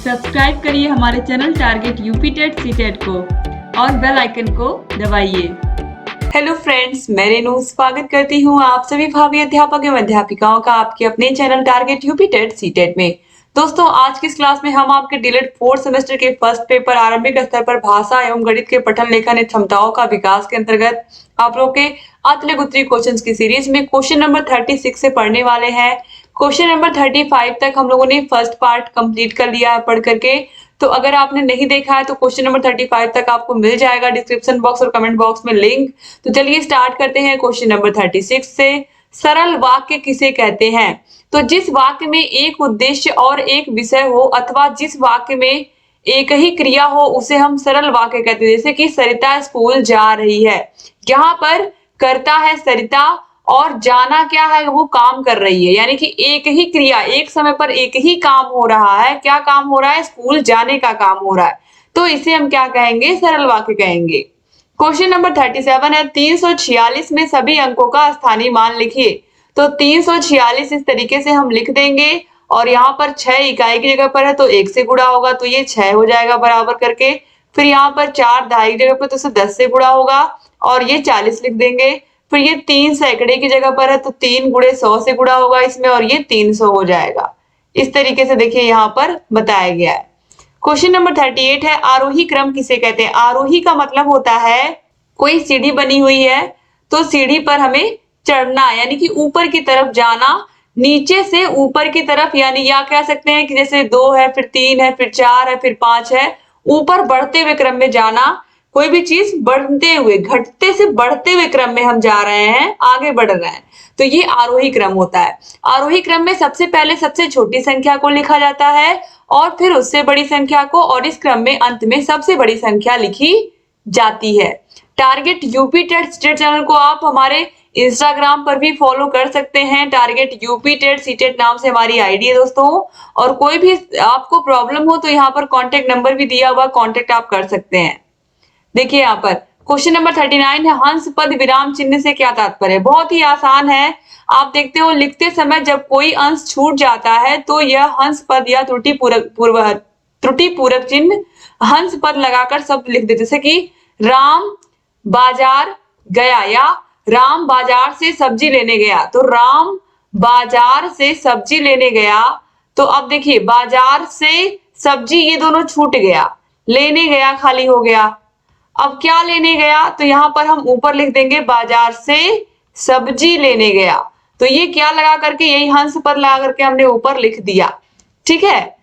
Subscribe करिए हमारे channel target UP TET CTET को और बेल आइकन को दबाइए। हेलो फ्रेंड्स, मैं रेनू स्वागत करती हूँ आप सभी भावी अध्यापक एवं अध्यापिकाओं का आपके अपने channel target UP TET CTET में। दोस्तों, आज की इस क्लास में हम आपके डीएलएड 4th सेमेस्टर के फर्स्ट पेपर आरंभिक स्तर पर भाषा एवं गणित के पठन लेखन क्षमताओं का विकास के अंतर्गत आप लोग के अतलिक उत्तरी क्वेश्चंस की सीरीज में क्वेश्चन नंबर 36 से पढ़ने वाले हैं। क्वेश्चन नंबर 35 तक हम लोगों ने फर्स्ट पार्ट कंप्लीट कर लिया है पढ़ करके। तो अगर आपने नहीं देखा है तो क्वेश्चन नंबर 35 तक आपको मिल जाएगा डिस्क्रिप्शन बॉक्स और कमेंट बॉक्स में लिंक। तो चलिए स्टार्ट करते हैं क्वेश्चन नंबर 36 से। सरल वाक्य किसे कहते हैं? तो जिस वाक्य में एक उद्देश्य और एक विषय हो अथवा जिस वाक्य में एक ही क्रिया हो उसे हम सरल वाक्य कहते हैं। जैसे कि सरिता स्कूल जा रही है, यहाँ पर करता है सरिता और जाना क्या है, वो काम कर रही है, यानी कि एक ही क्रिया एक समय पर एक ही काम हो रहा है। क्या काम हो रहा है? स्कूल जाने का काम हो रहा है। तो इसे हम क्या कहेंगे? सरल वाक्य कहेंगे। क्वेश्चन नंबर 37 है 346 में सभी अंकों का स्थानीय मान लिखिए। तो 346 इस तरीके से हम लिख देंगे और यहाँ पर 6 इकाई की जगह पर है तो 1 से गुणा होगा तो ये 6 हो जाएगा बराबर करके। फिर यहाँ पर 4 दहाई की जगह पर तो 10 से गुणा होगा और ये 40 लिख देंगे। फिर ये 3 सैकड़े की जगह पर है तो 3 गुणे 100 से गुणा होगा इसमें और ये 300 हो जाएगा। इस तरीके से देखिए यहाँ पर बताया गया है। क्वेश्चन नंबर 38 है आरोही क्रम किसे कहते हैं? आरोही का मतलब होता है कोई सीढ़ी बनी हुई है तो सीढ़ी पर हमें चढ़ना यानी कि ऊपर की तरफ जाना, नीचे से ऊपर की तरफ, यानी या कह सकते हैं कि जैसे 2 है फिर 3 है फिर 4 है फिर 5 है, ऊपर बढ़ते हुए क्रम में जाना। कोई भी चीज बढ़ते हुए, घटते से बढ़ते हुए क्रम में हम जा रहे हैं, आगे बढ़ रहे हैं, तो ये आरोही क्रम होता है। आरोही क्रम में सबसे पहले सबसे छोटी संख्या को लिखा जाता है और फिर उससे बड़ी संख्या को, और इस क्रम में अंत में सबसे बड़ी संख्या लिखी जाती है। Target UP TET CTET channel को आप हमारे इंस्टाग्राम पर भी फॉलो कर सकते हैं। टारगेट यूपी टेट सीटेट नाम से हमारी आईडी है दोस्तों। और कोई भी आपको प्रॉब्लम हो तो यहाँ पर कॉन्टेक्ट नंबर भी दिया हुआ, कॉन्टेक्ट आप कर सकते हैं। देखिए यहाँ पर क्वेश्चन नंबर 39 है हंस पद विराम चिन्ह से क्या तात्पर्य? बहुत ही आसान है। आप देखते हो लिखते समय जब कोई अंश छूट जाता है तो यह हंस पद या त्रुटि पूरक चिन्ह हंस पद लगाकर शब्द लिख देते। जैसे कि राम बाजार गया या राम बाजार से सब्जी लेने गया, तो राम बाजार से सब्जी लेने गया। तो अब देखिए बाजार से सब्जी ये दोनों छूट गया, लेने गया खाली हो गया। अब क्या लेने गया? तो यहाँ पर हम ऊपर लिख देंगे बाजार से सब्जी लेने गया। तो ये क्या लगा करके, यही हंस पद लगा करके हमने ऊपर लिख दिया। ठीक है।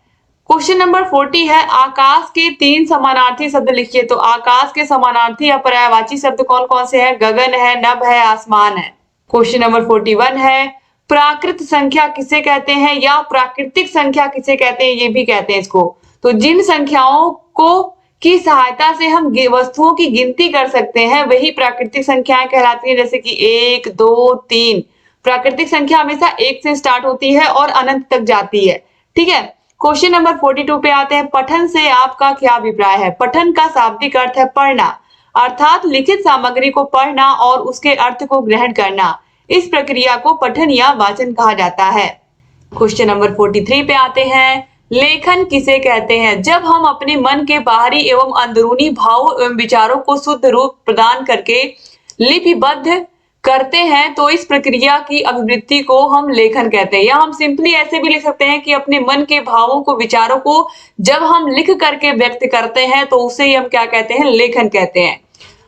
क्वेश्चन नंबर 40 है आकाश के 3 समानार्थी शब्द लिखिए। तो आकाश के समानार्थी या पर्यायवाची शब्द कौन कौन से हैं? गगन है, नभ है, आसमान है। क्वेश्चन नंबर 41 है प्राकृत संख्या किसे कहते हैं या प्राकृतिक संख्या किसे कहते हैं? ये भी कहते हैं इसको। तो जिन संख्याओं को की सहायता से हम वस्तुओं की गिनती कर सकते हैं वही प्राकृतिक संख्याएं कहलाती हैं। जैसे कि 1, 2, 3। प्राकृतिक संख्या हमेशा 1 से स्टार्ट होती है और अनंत तक जाती है। ठीक है। क्वेश्चन नंबर 42 पे आते हैं पठन से आपका क्या अभिप्राय है? पठन का शाब्दिक अर्थ है पढ़ना, अर्थात लिखित सामग्री को पढ़ना और उसके अर्थ को ग्रहण करना। इस प्रक्रिया को पठन या वाचन कहा जाता है। क्वेश्चन नंबर 43 पे आते हैं लेखन किसे कहते हैं? जब हम अपने मन के बाहरी एवं अंदरूनी भावों एवं विचारों को शुद्ध रूप प्रदान करके लिपिबद्ध करते हैं तो इस प्रक्रिया की अभिवृत्ति को हम लेखन कहते हैं। या हम सिंपली ऐसे भी लिख सकते हैं कि अपने मन के भावों को, विचारों को जब हम लिख करके व्यक्त करते हैं तो उसे ही हम क्या कहते हैं? लेखन कहते हैं।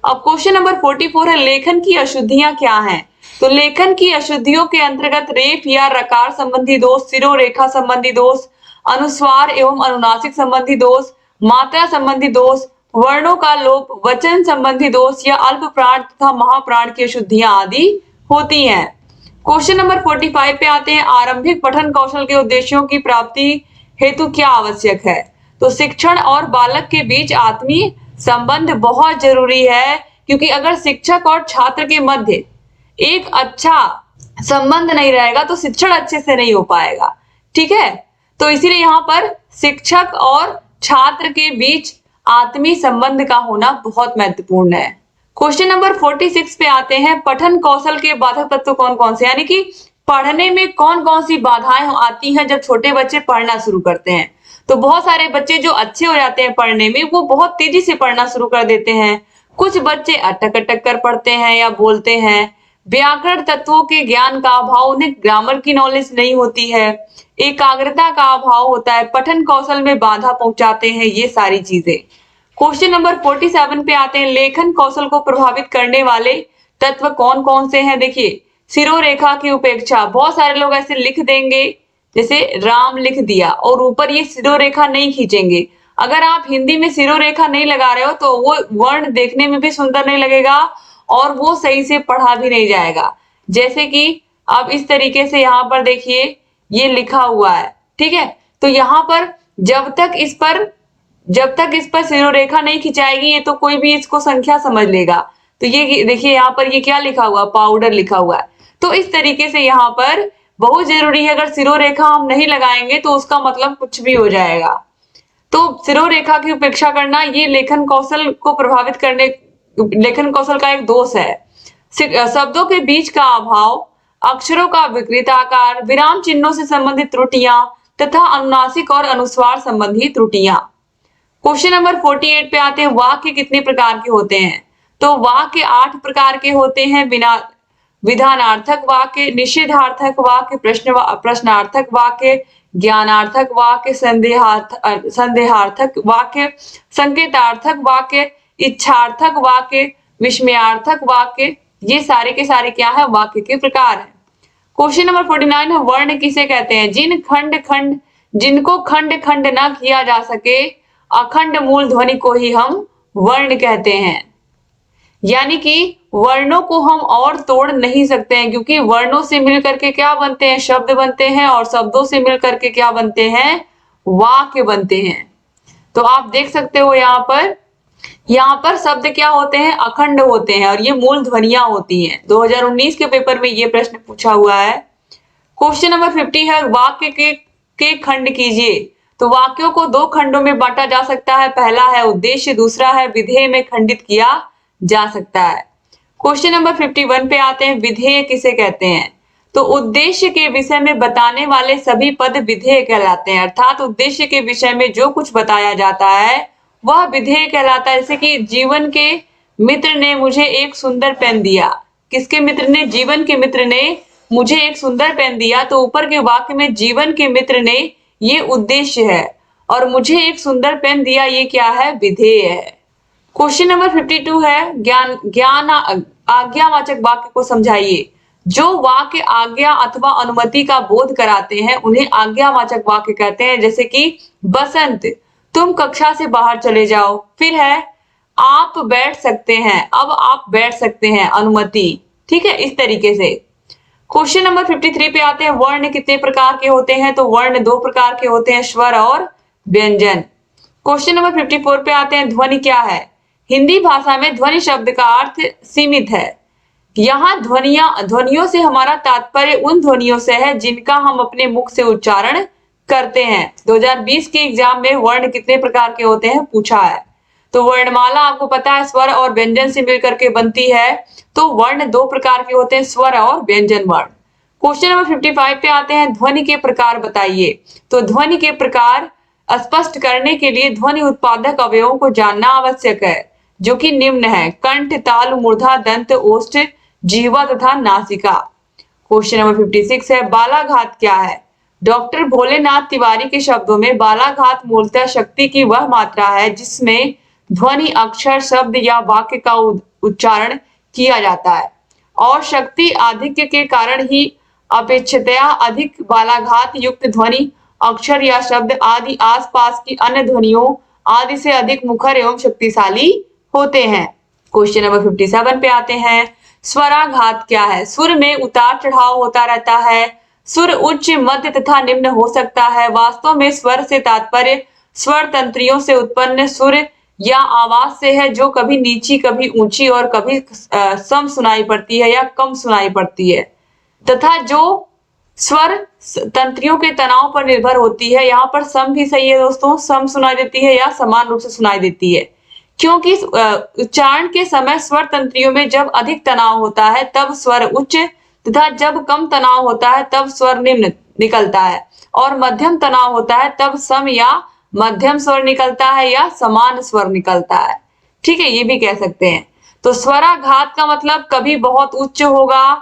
अब क्वेश्चन नंबर 44 है लेखन की अशुद्धियां क्या हैं? तो लेखन की अशुद्धियों के अंतर्गत रेफ या रकार संबंधी दोष, सिरोरेखा संबंधी दोष, अनुस्वार एवं अनुनासिक संबंधी दोष, मात्रा संबंधी दोष, वर्णों का लोप, वचन संबंधी दोष या अल्प प्राण तथा महाप्राण की अशुद्धियां आदि होती हैं। क्वेश्चन नंबर 45 पे आते हैं आरंभिक पठन कौशल के उद्देश्यों की प्राप्ति हेतु क्या आवश्यक है? तो शिक्षण और बालक के बीच आत्मीय संबंध बहुत जरूरी है, क्योंकि अगर शिक्षक और छात्र के मध्य एक अच्छा संबंध नहीं रहेगा तो शिक्षण अच्छे से नहीं हो पाएगा। ठीक है। तो इसीलिए यहाँ पर शिक्षक और छात्र के बीच आत्मीय संबंध का होना बहुत महत्वपूर्ण है। क्वेश्चन नंबर 46 पे आते हैं पठन कौशल के बाधक तत्व कौन कौन से, यानी कि पढ़ने में कौन कौन सी बाधाएं आती हैं जब छोटे बच्चे पढ़ना शुरू करते हैं? तो बहुत सारे बच्चे जो अच्छे हो जाते हैं पढ़ने में, वो बहुत तेजी से पढ़ना शुरू कर देते हैं। कुछ बच्चे अटक अटक कर पढ़ते हैं या बोलते हैं। व्याकरण तत्वों के ज्ञान का अभाव, उन्हें ग्रामर की नॉलेज नहीं होती है। एकाग्रता का अभाव होता है, पठन कौशल में बाधा पहुंचाते हैं ये सारी चीजें। क्वेश्चन नंबर 47 पे आते हैं, लेखन कौशल को प्रभावित करने वाले तत्व कौन कौन से हैं। देखिए, सिरोरेखा की उपेक्षा, बहुत सारे लोग ऐसे लिख देंगे जैसे राम लिख दिया और ऊपर ये सिरोरेखा नहीं खींचेंगे। अगर आप हिंदी में सिरोरेखा नहीं लगा रहे हो तो वो वर्ण देखने में भी सुंदर नहीं लगेगा और वो सही से पढ़ा भी नहीं जाएगा। जैसे कि आप इस तरीके से यहाँ पर देखिए, ये लिखा हुआ है, ठीक है। तो यहाँ पर जब तक इस पर सिरोरेखा नहीं खिंचाएगी ये तो कोई भी इसको संख्या समझ लेगा। तो ये देखिए यहाँ पर ये क्या लिखा हुआ, पाउडर लिखा हुआ है। तो इस तरीके से यहाँ पर बहुत जरूरी है, अगर सिरोरेखा हम नहीं लगाएंगे तो उसका मतलब कुछ भी हो जाएगा। तो सिरोरेखा की उपेक्षा करना ये लेखन कौशल को प्रभावित करने, लेखन कौशल का एक दोष है। शब्दों के बीच का अभाव, अक्षरों का विकृत आकार, विराम चिन्हों से संबंधित त्रुटियां तथा अनुनासिक और अनुस्वार संबंधी त्रुटियां। क्वेश्चन नंबर 48 पे आते हैं, वाक्य कितने प्रकार के होते हैं। तो वाक्य 8 प्रकार के होते हैं। बिना विधानार्थक वाक्य, निषेधार्थक वाक्य, प्रश्नार्थक वाक्य, ज्ञानार्थक वाक्य, संदेहार्थक वाक्य, संकेतार्थक वाक्य, इच्छार्थक वाक्य, विस्मयार्थक वाक्य। ये सारे के सारे क्या है, वाक्य के प्रकार है। क्वेश्चन नंबर 49 है, वर्ण किसे कहते हैं। जिनको खंड खंड ना किया जा सके, अखंड मूल ध्वनि को ही हम वर्ण कहते हैं। यानी कि वर्णों को हम और तोड़ नहीं सकते हैं, क्योंकि वर्णों से मिलकर के क्या बनते हैं, शब्द बनते हैं, और शब्दों से मिलकर के क्या बनते हैं, वाक्य बनते हैं। तो आप देख सकते हो यहाँ पर शब्द क्या होते हैं, अखंड होते हैं, और ये मूल ध्वनियां होती हैं। 2019 के पेपर में ये प्रश्न पूछा हुआ है। क्वेश्चन नंबर 50 है, वाक्य के खंड कीजिए। तो वाक्यों को 2 खंडों में बांटा जा सकता है। पहला है उद्देश्य, दूसरा है विधेय में खंडित किया जा सकता है। क्वेश्चन नंबर 51 पे आते हैं, विधेय किसे कहते हैं। तो उद्देश्य के विषय में बताने वाले सभी पद विधेय कहलाते हैं। अर्थात उद्देश्य के विषय में जो कुछ बताया जाता है वह विधेय कहलाता है। जैसे कि जीवन के मित्र ने मुझे एक सुंदर पेन दिया। किसके मित्र ने, जीवन के मित्र ने मुझे एक सुंदर पेन दिया। तो ऊपर के वाक्य में जीवन के मित्र ने, ये उद्देश्य है, और मुझे एक सुंदर पेन दिया, ये क्या है, विधेय है। क्वेश्चन नंबर 52 है, ज्ञान आज्ञावाचक वाक्य को समझाइए। जो वाक्य आज्ञा अथवा अनुमति का बोध कराते हैं उन्हें आज्ञावाचक वाक्य कहते हैं। जैसे कि बसंत, तुम कक्षा से बाहर चले जाओ। फिर है आप बैठ सकते हैं, अब आप बैठ सकते हैं, अनुमति, ठीक है, इस तरीके से। क्वेश्चन नंबर 53 पे आते हैं, वर्ण कितने प्रकार के होते हैं। तो वर्ण 2 प्रकार के होते हैं, स्वर और व्यंजन। क्वेश्चन नंबर 54 पे आते हैं, ध्वनि क्या है। हिंदी भाषा में ध्वनि शब्द का अर्थ सीमित है। यहाँ ध्वनियों से हमारा तात्पर्य उन ध्वनियों से है जिनका हम अपने मुख से उच्चारण करते हैं। 2020 के एग्जाम में वर्ण कितने प्रकार के होते हैं पूछा है। तो वर्णमाला आपको पता है स्वर और व्यंजन से मिलकर के बनती है। तो वर्ण 2 प्रकार के होते हैं, स्वर और व्यंजन वर्ण। क्वेश्चन नंबर 55 पे आते हैं, ध्वनि के प्रकार बताइए। तो ध्वनि के प्रकार स्पष्ट करने के लिए ध्वनि उत्पादक अवयवों को जानना आवश्यक है, जो कि निम्न है, कंठ, ताल, मूर्धा, दंत, ओष्ठ, जिह्वा तथा नासिका। क्वेश्चन नंबर 56 है, बालाघात क्या है। डॉक्टर भोलेनाथ तिवारी के शब्दों में बालाघात मूलतः शक्ति की वह मात्रा है जिसमें ध्वनि, अक्षर, शब्द या वाक्य का उच्चारण किया जाता है, और शक्ति आधिक्य के कारण ही अपेक्षातया अधिक बालाघात युक्त ध्वनि, अक्षर या शब्द आदि आसपास की अन्य ध्वनियों आदि से अधिक मुखर एवं शक्तिशाली होते हैं। क्वेश्चन नंबर 57 पे आते हैं, स्वराघात क्या है। सुर में उतार चढ़ाव होता रहता है। सुर उच्च, मध्य तथा निम्न हो सकता है। वास्तव में स्वर से तात्पर्य स्वर तंत्रियों से उत्पन्न सुर या आवाज से है, जो कभी नीची, कभी ऊंची और कभी सम सुनाई पड़ती है या कम सुनाई पड़ती है, तथा जो स्वर तंत्रियों के तनाव पर निर्भर होती है। यहाँ पर सम भी सही है दोस्तों, सम सुनाई देती है या समान रूप से सुनाई देती है, क्योंकि उच्चारण के समय स्वर तंत्रियों में जब अधिक तनाव होता है तब स्वर उच्च, तथा जब कम तनाव होता है तब स्वर निम्न निकलता है, और मध्यम तनाव होता है तब सम या मध्यम स्वर निकलता है या समान स्वर निकलता है। ठीक है, ये भी कह सकते हैं। तो स्वराघात का मतलब कभी बहुत उच्च होगा,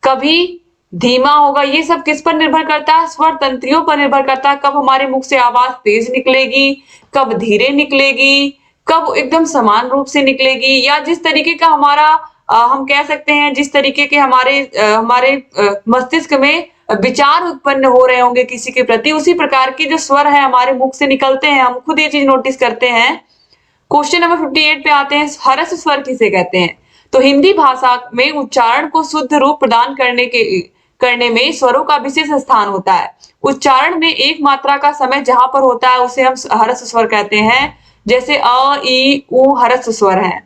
कभी धीमा होगा। ये सब किस पर निर्भर करता है? स्वर तंत्रियों पर निर्भर करता है। कब हमारे मुख से आवाज तेज निकलेगी, कब धीरे निकलेगी, कब एकदम समान रूप से निकलेगी, या जिस तरीके का हमारा हम कह सकते हैं जिस तरीके के हमारे मस्तिष्क में विचार उत्पन्न हो रहे होंगे किसी के प्रति, उसी प्रकार के जो स्वर है हमारे मुख से निकलते हैं। हम खुद ये चीज नोटिस करते हैं। क्वेश्चन नंबर 58 पे आते हैं, हर्ष स्वर किसे कहते हैं? तो हिंदी भाषा में उच्चारण को शुद्ध रूप प्रदान करने में स्वरों का विशेष स्थान होता है। उच्चारण में एक मात्रा का समय जहां पर होता है उसे हम हर्ष स्वर कहते हैं, जैसे अ, ई, उ हर्ष स्वर है।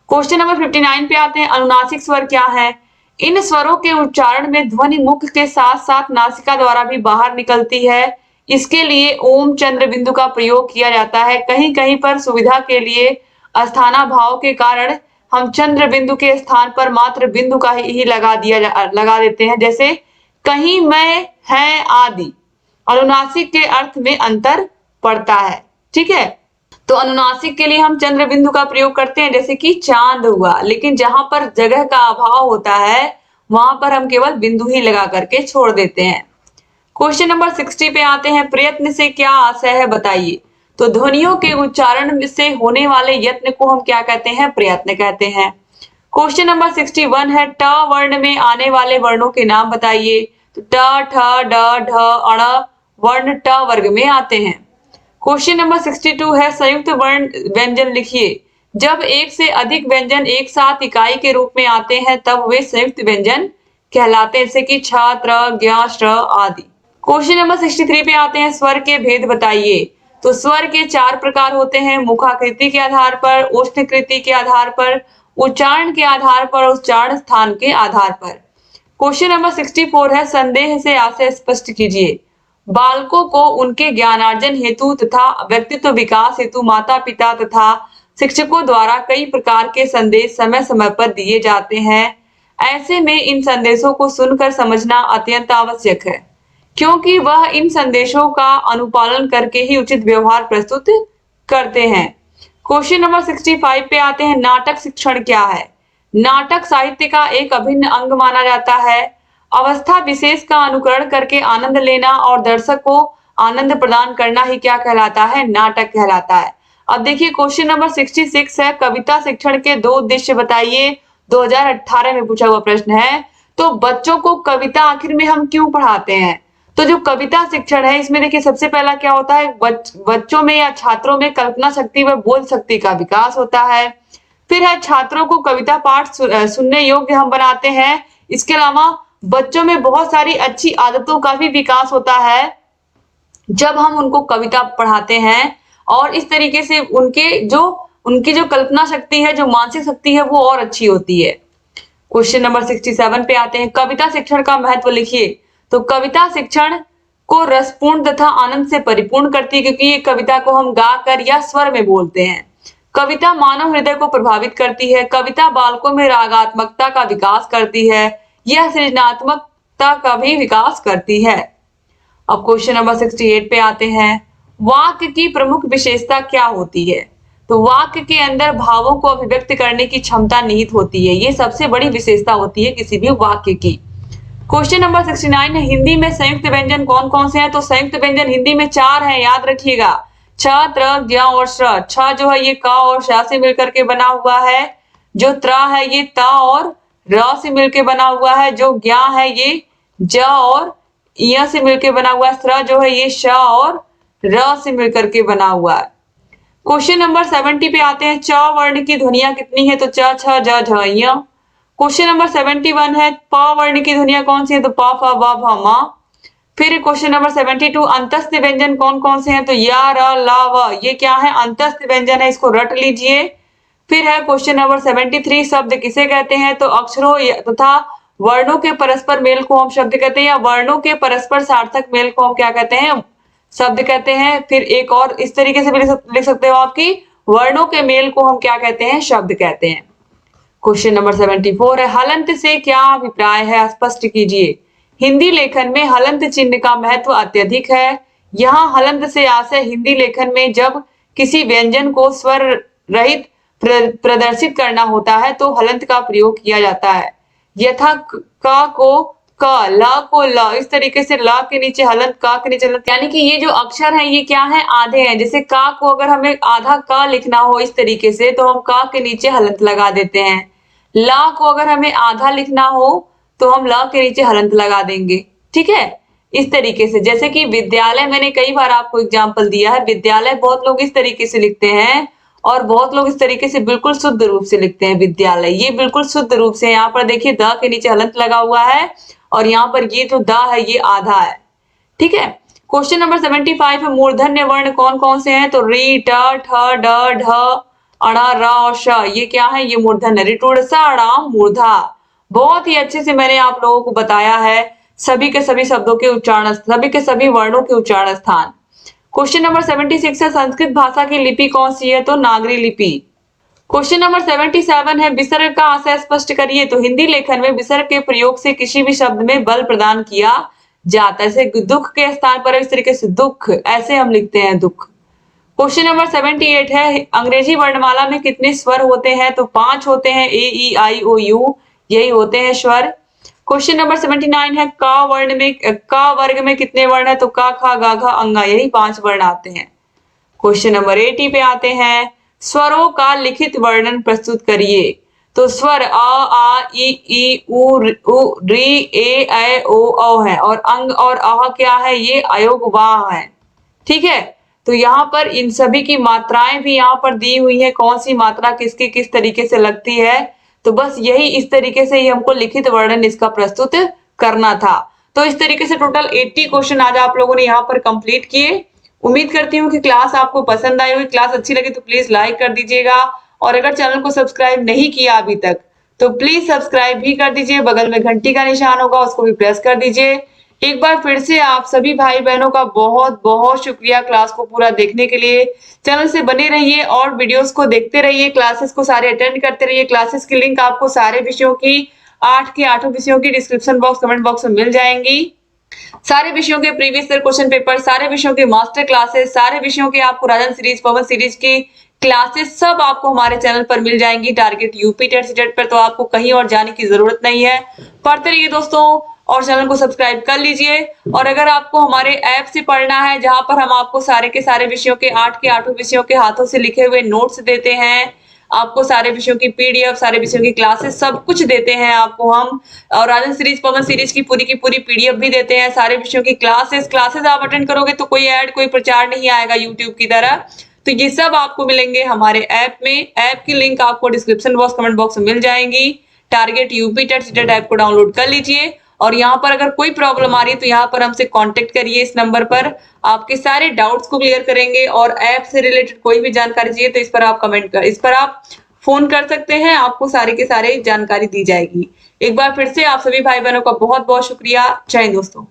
क्वेश्चन नंबर 59 पे आते हैं, अनुनासिक स्वर क्या है? इन स्वरों के उच्चारण में ध्वनि मुख के साथ साथ नासिका द्वारा भी बाहर निकलती है। इसके लिए ओम चंद्र बिंदु का प्रयोग किया जाता है। कहीं कहीं पर सुविधा के लिए अस्थानाभाव के कारण हम चंद्र बिंदु के स्थान पर मात्र बिंदु का ही लगा देते हैं, जैसे कहीं, मैं, है आदि। अनुनासिक के अर्थ में अंतर पड़ता है। ठीक है, तो अनुनासिक के लिए हम चंद्र बिंदु का प्रयोग करते हैं, जैसे कि चांद हुआ, लेकिन जहां पर जगह का अभाव होता है वहां पर हम केवल बिंदु ही लगा करके छोड़ देते हैं। क्वेश्चन नंबर 60 पे आते हैं, प्रयत्न से क्या आशय है बताइए? तो ध्वनियों के उच्चारण से होने वाले यत्न को हम क्या कहते हैं? प्रयत्न कहते हैं। क्वेश्चन नंबर 61 है, ट वर्ण में आने वाले वर्णों के नाम बताइए। तो ट, ठ, ड, ढ, अण वर्ण ट वर्ग में आते हैं। क्वेश्चन नंबर 62 है, संयुक्त वर्ण व्यंजन लिखिए। जब एक से अधिक व्यंजन एक साथ इकाई के रूप में आते हैं तब वे संयुक्त व्यंजन कहलाते हैं, जैसे कि छ, त्र, ज्ञ, श्र आदि। क्वेश्चन नंबर 63 पे आते हैं, स्वर के भेद बताइए। तो स्वर के 4 प्रकार होते हैं, मुखाकृति के आधार पर, उष्णकृति के आधार पर, उच्चारण के आधार पर, उच्चारण स्थान के आधार पर। क्वेश्चन नंबर 64 है, संदेह से आशय स्पष्ट कीजिए। बालकों को उनके ज्ञानार्जन हेतु तथा व्यक्तित्व विकास हेतु माता पिता तथा शिक्षकों द्वारा कई प्रकार के संदेश समय समय पर दिए जाते हैं। ऐसे में इन संदेशों को सुनकर समझना अत्यंत आवश्यक है, क्योंकि वह इन संदेशों का अनुपालन करके ही उचित व्यवहार प्रस्तुत करते हैं। क्वेश्चन नंबर 65 पे आते हैं, नाटक शिक्षण क्या है? नाटक साहित्य का एक अभिन्न अंग माना जाता है। अवस्था विशेष का अनुकरण करके आनंद लेना और दर्शक को आनंद प्रदान करना ही क्या कहलाता है? नाटक कहलाता है। अब देखिए क्वेश्चन नंबर 66 है, कविता शिक्षण के 2 उद्देश्य बताइए। 2018 में पूछा हुआ प्रश्न है। तो बच्चों को कविता आखिर में हम क्यों पढ़ाते हैं? तो जो कविता शिक्षण है इसमें देखिए सबसे पहला क्या होता है, बच्चों में या छात्रों में कल्पना शक्ति व बोध शक्ति का विकास होता है। फिर है, छात्रों को कविता पाठ सुनने योग्य हम बनाते हैं। इसके अलावा बच्चों में बहुत सारी अच्छी आदतों का भी विकास होता है जब हम उनको कविता पढ़ाते हैं, और इस तरीके से उनकी जो कल्पना शक्ति है, जो मानसिक शक्ति है, वो और अच्छी होती है। क्वेश्चन नंबर 67 पे आते हैं, कविता शिक्षण का महत्व लिखिए। तो कविता शिक्षण को रसपूर्ण तथा आनंद से परिपूर्ण करती है, क्योंकि ये कविता को हम गाकर या स्वर में बोलते हैं। कविता मानव हृदय को प्रभावित करती है। कविता बालकों में रागात्मकता का विकास करती है। यह सृजनात्मकता का भी विकास करती है। अब क्वेश्चन नंबर 68 पे आते हैं, वाक्य की प्रमुख विशेषता क्या होती है? तो वाक्य के अंदर भावों को अभिव्यक्त करने की क्षमता निहित होती है। ये सबसे बड़ी विशेषता होती है किसी भी वाक्य की। क्वेश्चन नंबर 69 है, हिंदी में संयुक्त व्यंजन कौन कौन से हैं? तो संयुक्त व्यंजन हिंदी में 4 हैं, याद रखिएगा। छ, त्र, ज्ञ और श्र। छ जो है ये क और श से मिलकर के बना हुआ है। जो त्र है ये त और र से मिलकर बना हुआ है। जो ज्ञ है ये ज और य से मिलकर बना हुआ है। श्र जो है ये श और र से मिलकर के बना हुआ है। क्वेश्चन नंबर 70 पे आते हैं, च वर्ण की ध्वनियां कितनी है? तो च, छ, ज, झ, य। क्वेश्चन नंबर 71 है, प वर्ण की ध्वनियां कौन सी है? तो प, फ, ब, भ, म। फिर क्वेश्चन नंबर 72, अंतस्थ व्यंजन कौन कौन से हैं? तो या, र, ला, व। ये क्या है? अंतस्थ व्यंजन है, इसको रट लीजिए। फिर है क्वेश्चन नंबर 73, शब्द किसे कहते हैं? तो अक्षरों तथा वर्णों के परस्पर मेल को हम शब्द कहते हैं, या वर्णों के परस्पर सार्थक मेल को हम क्या कहते हैं? शब्द कहते हैं। फिर एक और इस तरीके से भी लिख सकते हो आपकी, वर्णों के मेल को हम क्या कहते हैं? शब्द कहते हैं। क्वेश्चन नंबर 74 है, हलंत से क्या अभिप्राय है? स्पष्ट कीजिए। हिंदी लेखन में हलंत चिन्ह का महत्व अत्यधिक है। यहाँ हलंत से आशय हिंदी लेखन में जब किसी व्यंजन को स्वर रहित प्रदर्शित करना होता है तो हलंत का प्रयोग किया जाता है। यथा का को क, ला को ल, इस तरीके से ला के नीचे हलंत, का के नीचे हलंत, यानी कि ये जो अक्षर हैं ये क्या है, आधे हैं। जैसे का को अगर हमें आधा का लिखना हो इस तरीके से तो हम का के नीचे हलंत लगा देते हैं। ला को अगर हमें आधा लिखना हो तो हम ला के नीचे हलंत लगा देंगे। ठीक है, इस तरीके से। जैसे कि विद्यालय, मैंने कई बार आपको एग्जाम्पल दिया है, विद्यालय बहुत लोग इस तरीके से लिखते हैं और बहुत लोग इस तरीके से बिल्कुल शुद्ध रूप से लिखते हैं विद्यालय। ये बिल्कुल शुद्ध रूप से, यहाँ पर देखिए द के नीचे हलंत लगा हुआ है और यहाँ पर ये जो द है ये आधा है। ठीक है, क्वेश्चन नंबर 75 है, मूर्धन्य वर्ण कौन कौन से हैं? तो री, ट, ठ, ड, ढ, अण, र और श, ये क्या है? ये मूर्धन्य। ऋटुड़सा, अणाम, मूर्धा। बहुत ही अच्छे से मैंने आप लोगों को बताया है सभी के सभी शब्दों के उच्चारण, सभी के सभी वर्णों के उच्चारण स्थान। क्वेश्चन नंबर 76 है, संस्कृत भाषा की लिपि कौन सी है? तो नागरी लिपि। क्वेश्चन नंबर 77 है, विसर्ग का आशय स्पष्ट करिए। तो हिंदी लेखन में विसर्ग के प्रयोग से किसी भी शब्द में बल प्रदान किया जाता है। जैसे दुख के स्थान पर इस तरीके से दुख, ऐसे हम लिखते हैं दुख। क्वेश्चन नंबर 78 है, अंग्रेजी वर्णमाला में कितने स्वर होते हैं? तो 5 होते हैं, ए, ई, आई, ओ, यू, यही होते हैं स्वर। क्वेश्चन नंबर 79 है, का वर्ण में, का वर्ग में कितने वर्ण है? तो का, खा, गा, घा, अंगा, यही 5 वर्ण आते हैं। क्वेश्चन नंबर 80 पे आते हैं, स्वरों का लिखित वर्णन प्रस्तुत करिए। तो स्वर अ, आ, ई, उ, री, ए, ऐ, ओ, औ है और अंग और आह क्या है? ये अयोग वाह है। ठीक है, तो यहाँ पर इन सभी की मात्राएं भी यहाँ पर दी हुई है, कौन सी मात्रा किसकी किस तरीके से लगती है। तो बस यही, इस तरीके से ही हमको लिखित वर्णन इसका प्रस्तुत करना था। तो इस तरीके से टोटल 80 क्वेश्चन आज आप लोगों ने यहाँ पर कंप्लीट किए। उम्मीद करती हूँ कि क्लास आपको पसंद आई होगी। क्लास अच्छी लगी तो प्लीज लाइक कर दीजिएगा और अगर चैनल को सब्सक्राइब नहीं किया अभी तक तो प्लीज सब्सक्राइब भी कर दीजिए। बगल में घंटी का निशान होगा, उसको भी प्रेस कर दीजिए। एक बार फिर से आप सभी भाई बहनों का बहुत बहुत शुक्रिया क्लास को पूरा देखने के लिए। चैनल से बने रहिए और वीडियोस को देखते रहिए, क्लासेस को सारे अटेंड करते रहिए। क्लासेस की लिंक आपको सारे विषयों की, 8 के 8 विषयों की डिस्क्रिप्शन बॉक्स, कमेंट बॉक्स में मिल जाएंगी। सारे विषयों के प्रीवियस ईयर क्वेश्चन पेपर, सारे विषयों के मास्टर क्लासेस, सारे विषयों के आपको राजन सीरीज, पवन सीरीज की क्लासेस सब आपको हमारे चैनल पर मिल जाएंगी टारगेट यूपी टेट सीटेट पर। तो आपको कहीं और जाने की जरूरत नहीं है। पढ़ते रहिए दोस्तों और चैनल को सब्सक्राइब कर लीजिए। और अगर आपको हमारे ऐप से पढ़ना है जहां पर हम आपको सारे के सारे विषयों के 8 के 8 विषयों के हाथों से लिखे हुए नोट्स देते हैं, आपको सारे विषयों की पीडीएफ, सारे विषयों की क्लासेस सब कुछ देते हैं आपको हम। और राजन सीरीज, पवन सीरीज की पूरी पीडीएफ भी देते हैं, सारे विषयों की क्लासेस आप अटेंड करोगे तो कोई ऐड, कोई प्रचार नहीं आएगा यूट्यूब की तरह। तो ये सब आपको मिलेंगे हमारे ऐप में। ऐप की लिंक आपको डिस्क्रिप्शन बॉक्स, कमेंट बॉक्स में मिल जाएंगी। Target UP TET CTET app को डाउनलोड कर लीजिए और यहाँ पर अगर कोई प्रॉब्लम आ रही है तो यहाँ पर हमसे कांटेक्ट करिए इस नंबर पर। आपके सारे डाउट्स को क्लियर करेंगे और ऐप से रिलेटेड कोई भी जानकारी चाहिए तो इस पर आप फोन कर सकते हैं, आपको सारे के सारे जानकारी दी जाएगी। एक बार फिर से आप सभी भाई बहनों का बहुत बहुत शुक्रिया। जय हिंद दोस्तों।